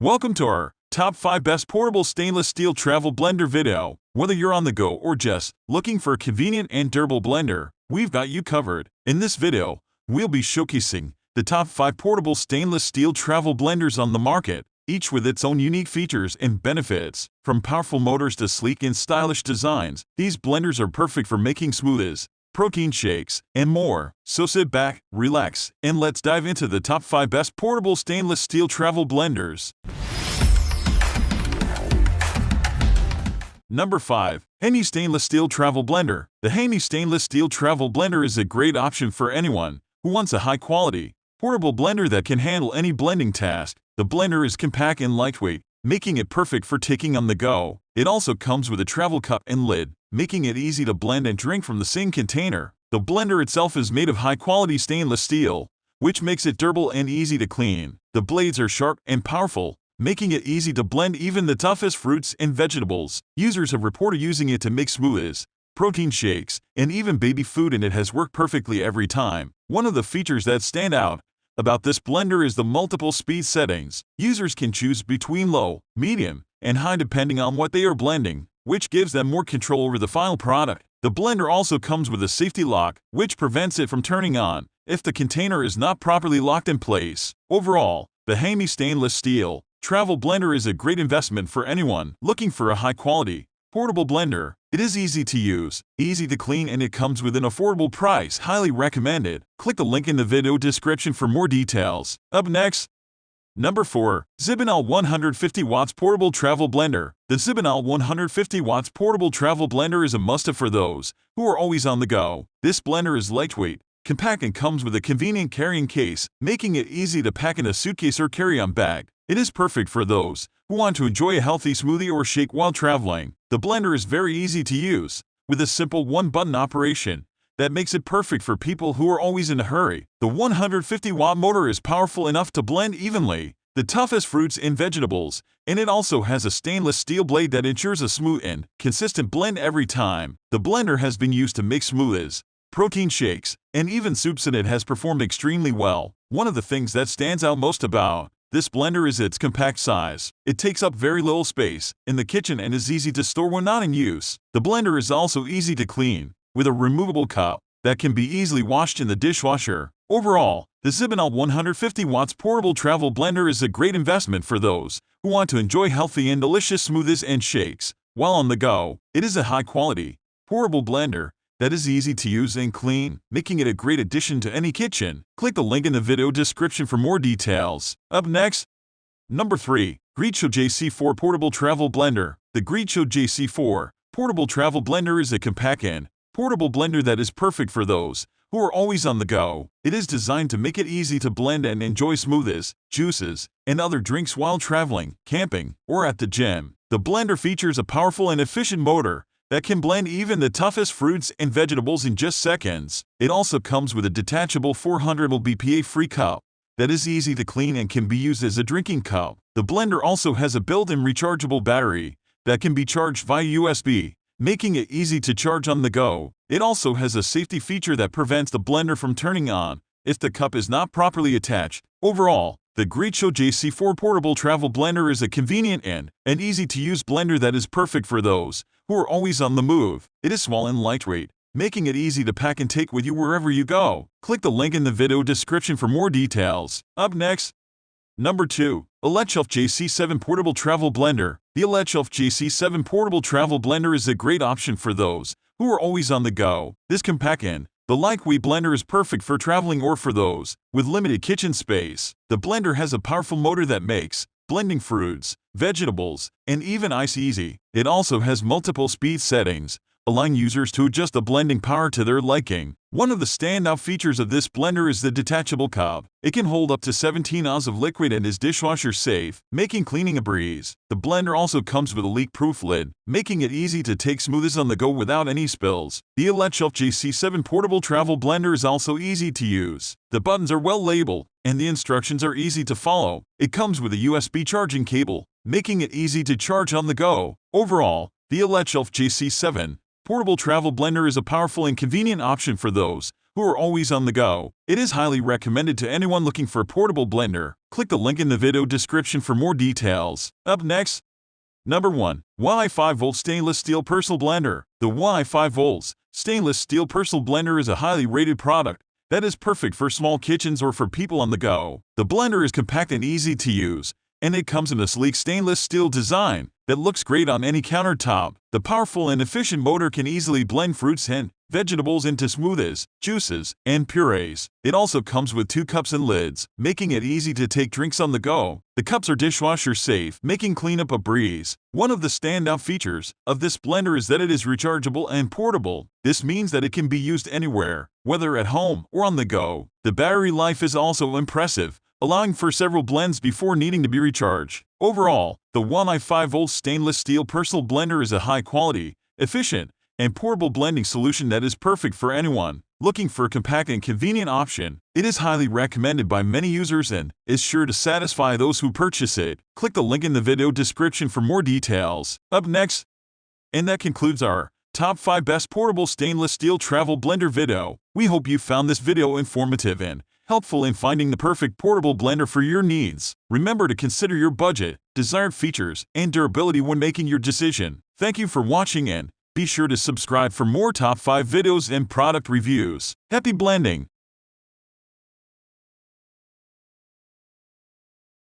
Welcome to our Top 5 Best Portable Stainless Steel Travel Blender video. Whether you're on the go or just looking for a convenient and durable blender, we've got you covered. In this video, we'll be showcasing the top 5 portable stainless steel travel blenders on the market, each with its own unique features and benefits. From powerful motors to sleek and stylish designs, these blenders are perfect for making smoothies, protein shakes, and more. So sit back, relax, and let's dive into the top 5 best portable stainless steel travel blenders. Number 5. Handy Stainless Steel Travel Blender. The Handy Stainless Steel Travel Blender is a great option for anyone who wants a high-quality, portable blender that can handle any blending task. The blender is compact and lightweight, making it perfect for taking on the go. It also comes with a travel cup and lid, making it easy to blend and drink from the same container. The blender itself is made of high-quality stainless steel, which makes it durable and easy to clean. The blades are sharp and powerful, making it easy to blend even the toughest fruits and vegetables. Users have reported using it to make smoothies, protein shakes, and even baby food, and it has worked perfectly every time. One of the features that stand out about this blender is the multiple speed settings. Users can choose between low, medium, and high depending on what they are blending, which gives them more control over the final product. The blender also comes with a safety lock, which prevents it from turning on if the container is not properly locked in place. Overall, the Handy Stainless Steel Travel Blender is a great investment for anyone looking for a high-quality, portable blender. It is easy to use, easy to clean, and it comes with an affordable price. Highly recommended. Click the link in the video description for more details. Up next, Number 4. Zibinal 150 Watts Portable Travel Blender. The Zibinal 150 Watts Portable Travel Blender is a must-have for those who are always on the go. This blender is lightweight, compact, and comes with a convenient carrying case, making it easy to pack in a suitcase or carry-on bag. It is perfect for those who want to enjoy a healthy smoothie or shake while traveling. The blender is very easy to use, with a simple one-button operation that makes it perfect for people who are always in a hurry. The 150-watt motor is powerful enough to blend evenly the toughest fruits and vegetables, and it also has a stainless steel blade that ensures a smooth and consistent blend every time. The blender has been used to make smoothies, protein shakes, and even soups, and it has performed extremely well. One of the things that stands out most about this blender is its compact size. It takes up very little space in the kitchen and is easy to store when not in use. The blender is also easy to clean, with a removable cup that can be easily washed in the dishwasher. Overall, the Zibinal 150 Watts Portable Travel Blender is a great investment for those who want to enjoy healthy and delicious smoothies and shakes while on the go. It is a high-quality, portable blender that is easy to use and clean, making it a great addition to any kitchen. Click the link in the video description for more details. Up next, Number 3. Gritshow JC4 Portable Travel Blender. The Gritshow JC4 Portable Travel Blender is a compact and portable blender that is perfect for those who are always on the go. It is designed to make it easy to blend and enjoy smoothies, juices, and other drinks while traveling, camping, or at the gym. The blender features a powerful and efficient motor that can blend even the toughest fruits and vegetables in just seconds. It also comes with a detachable 400 ml BPA-free cup that is easy to clean and can be used as a drinking cup. The blender also has a built-in rechargeable battery that can be charged via USB, making it easy to charge on the go. It also has a safety feature that prevents the blender from turning on if the cup is not properly attached. Overall, the Gritshow JC4 Portable Travel Blender is a convenient and an easy-to-use blender that is perfect for those who are always on the move. It is small and lightweight, making it easy to pack and take with you wherever you go. Click the link in the video description for more details. Up next, Number 2. Alizon JC7 Portable Travel Blender. The Alizon JC7 Portable Travel Blender is a great option for those who are always on the go. This compact and the lightweight blender is perfect for traveling or for those with limited kitchen space. The blender has a powerful motor that makes blending fruits, vegetables, and even ice easy. It also has multiple speed settings, allowing users to adjust the blending power to their liking. One of the standout features of this blender is the detachable cup. It can hold up to 17 ounces of liquid and is dishwasher safe, making cleaning a breeze. The blender also comes with a leak-proof lid, making it easy to take smoothies on the go without any spills. The Alizon JC7 Portable Travel Blender is also easy to use. The buttons are well labeled, and the instructions are easy to follow. It comes with a USB charging cable, making it easy to charge on the go. Overall, the Alizon JC7 Portable Travel Blender is a powerful and convenient option for those who are always on the go. It is highly recommended to anyone looking for a portable blender Click the link in the video description for more details. Up next, Number 1. 1i5V Stainless Steel Personal Blender. The 1i5V Stainless Steel Personal Blender is a highly rated product that is perfect for small kitchens or for people on the go. The blender is compact and easy to use, and it comes in a sleek stainless steel design that looks great on any countertop. The powerful and efficient motor can easily blend fruits and vegetables into smoothies, juices, and purees. It also comes with 2 cups and lids, making it easy to take drinks on the go. The cups are dishwasher safe, making cleanup a breeze. One of the standout features of this blender is that it is rechargeable and portable. This means that it can be used anywhere, whether at home or on the go. The battery life is also impressive, allowing for several blends before needing to be recharged. Overall, the 1i5V Stainless Steel Personal Blender is a high-quality, efficient, and portable blending solution that is perfect for anyone looking for a compact and convenient option. It is highly recommended by many users and is sure to satisfy those who purchase it. Click the link in the video description for more details. Up next, and that concludes our Top 5 Best Portable Stainless Steel Travel Blender video. We hope you found this video informative and helpful in finding the perfect portable blender for your needs. Remember to consider your budget, desired features, and durability when making your decision. Thank you for watching and be sure to subscribe for more top 5 videos and product reviews. Happy blending!